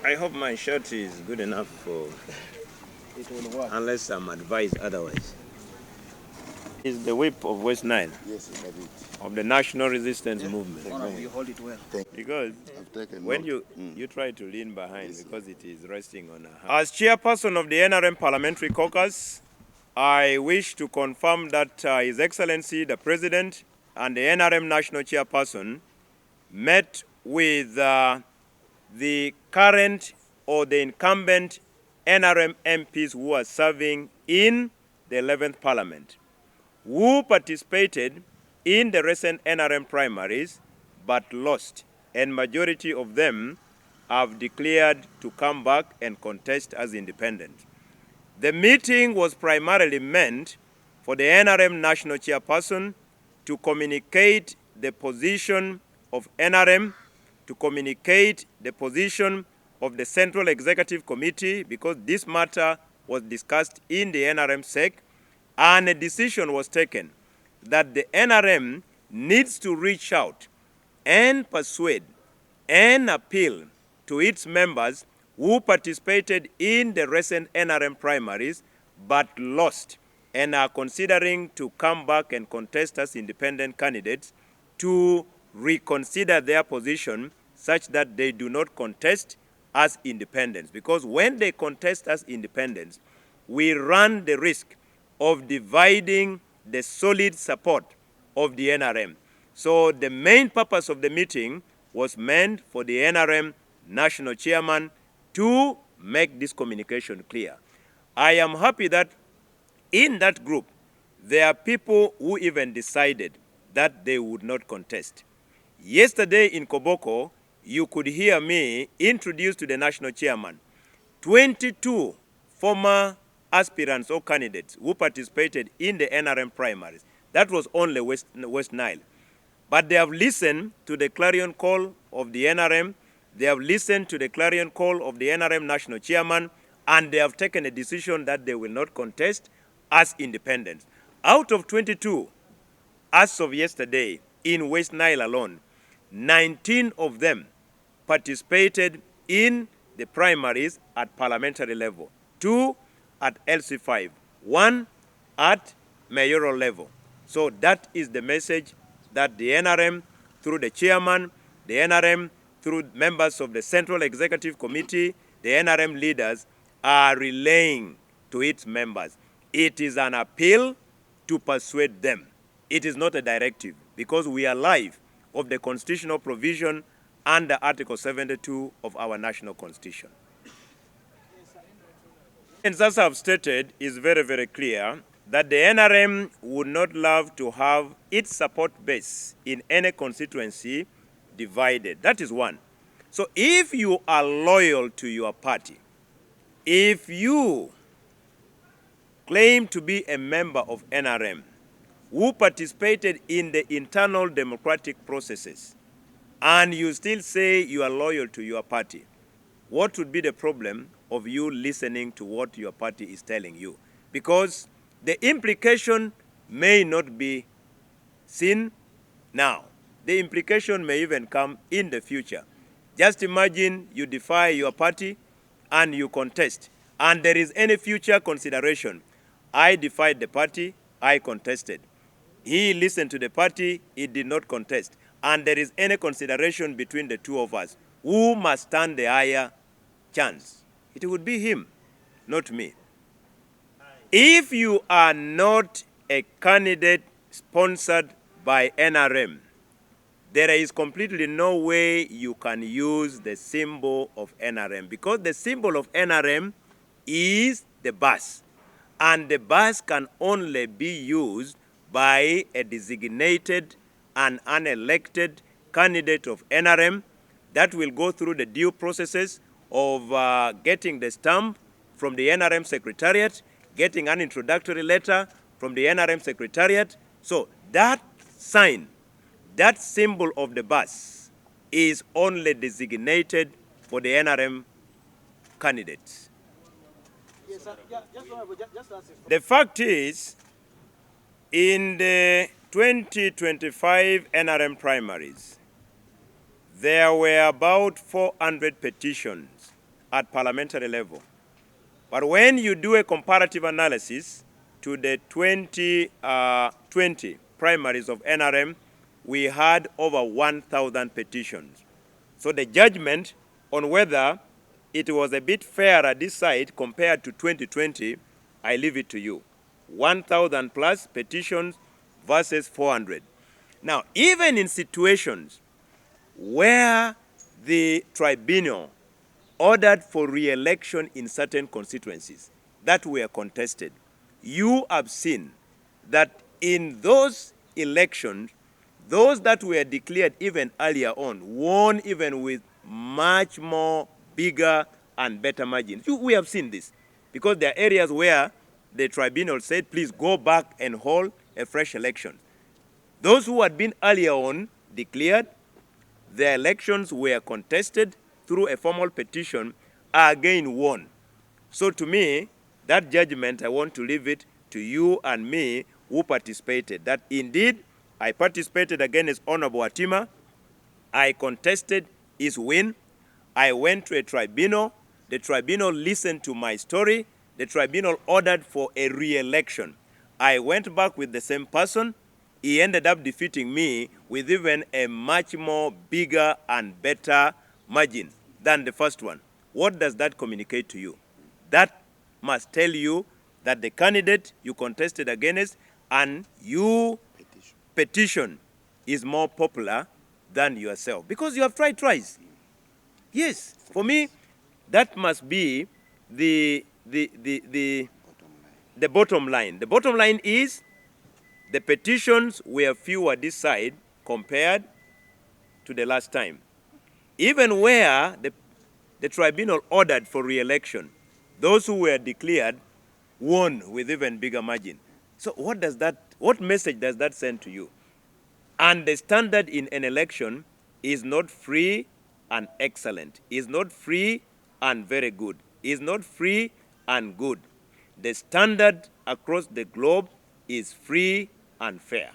I hope my shirt is good enough for, It will work. unless I'm advised otherwise. Is the whip of West Nile, Yes, I have it. of the National Resistance Movement. Honorable, you hold it well. Because I've taken when note. you try to lean behind, Yes, because it is resting on a hand. As chairperson of the NRM Parliamentary Caucus, I wish to confirm that His Excellency the President and the NRM National Chairperson met with the current or the incumbent NRM MPs who are serving in the 11th Parliament, who participated in the recent NRM primaries but lost, and majority of them have declared to come back and contest as independent. The meeting was primarily meant for the NRM National Chairperson to communicate the position of NRM, to communicate the position of the Central Executive Committee, because this matter was discussed in the NRM SEC, and a decision was taken that the NRM needs to reach out and persuade and appeal to its members who participated in the recent NRM primaries but lost and are considering to come back and contest as independent candidates, to reconsider their position such that they do not contest as independents. Because when they contest as independents, we run the risk of dividing the solid support of the NRM. So the main purpose of the meeting was meant for the NRM national chairman to make this communication clear. I am happy that in that group, there are people who even decided that they would not contest. Yesterday in Koboko, you could hear me introduce to the national chairman 22 former aspirants or candidates who participated in the NRM primaries. That was only West Nile. But they have listened to the clarion call of the NRM, they have listened to the clarion call of the NRM national chairman, and they have taken a decision that they will not contest as independents. Out of 22, as of yesterday, in West Nile alone, 19 of them participated in the primaries at parliamentary level, 2 at LC5, 1 at mayoral level. So that is the message that the NRM, through the chairman, the NRM, through members of the Central Executive Committee, the NRM leaders, are relaying to its members. It is an appeal to persuade them. It is not a directive, because we are live of the constitutional provision under Article 72 of our national constitution. And as I've stated, is very, very clear that the NRM would not love to have its support base in any constituency divided. That is one. So if you are loyal to your party, if you claim to be a member of NRM who participated in the internal democratic processes, and you still say you are loyal to your party, what would be the problem of you listening to what your party is telling you? Because the implication may not be seen now. The implication may even come in the future. Just imagine you defy your party and you contest, and there is any future consideration. I defied the party, I contested. He listened to the party, he did not contest. And there is any consideration between the two of us. Who must stand the higher chance? It would be him, not me. If you are not a candidate sponsored by NRM, there is completely no way you can use the symbol of NRM, because the symbol of NRM is the bus, and the bus can only be used by a designated and unelected candidate of NRM that will go through the due processes of getting the stamp from the NRM Secretariat, getting an introductory letter from the NRM Secretariat. So that sign, that symbol of the bus, is only designated for the NRM candidates. Yes, sir. Yeah, just ask it. The fact is, in the 2025 NRM primaries, there were about 400 petitions at parliamentary level. But when you do a comparative analysis to the 2020 primaries of NRM, we had over 1,000 petitions. So the judgment on whether it was a bit fairer this side compared to 2020, I leave it to you. 1,000 plus petitions versus 400. Now, even in situations where the tribunal ordered for re-election in certain constituencies that were contested, you have seen that in those elections, those that were declared even earlier on won even with much more bigger and better margins. We have seen this because there are areas where the tribunal said, please go back and hold a fresh election. Those who had been earlier on declared, their elections were contested through a formal petition, are again won. So to me, that judgment, I want to leave it to you and me who participated. That indeed, I participated against Honorable Atima. I contested his win. I went to a tribunal. The tribunal listened to my story. The tribunal ordered for a re-election. I went back with the same person. He ended up defeating me with even a much more bigger and better margin than the first one. What does that communicate to you? That must tell you that the candidate you contested against and you petition is more popular than yourself because you have tried twice. Yes, for me, that must be the bottom line. The bottom line is the petitions were fewer this side compared to the last time. Even where the tribunal ordered for re-election, those who were declared won with even bigger margin. So what message does that send to you? And the standard in an election is not free and excellent, is not free and very good, is not free and good. The standard across the globe is free and fair.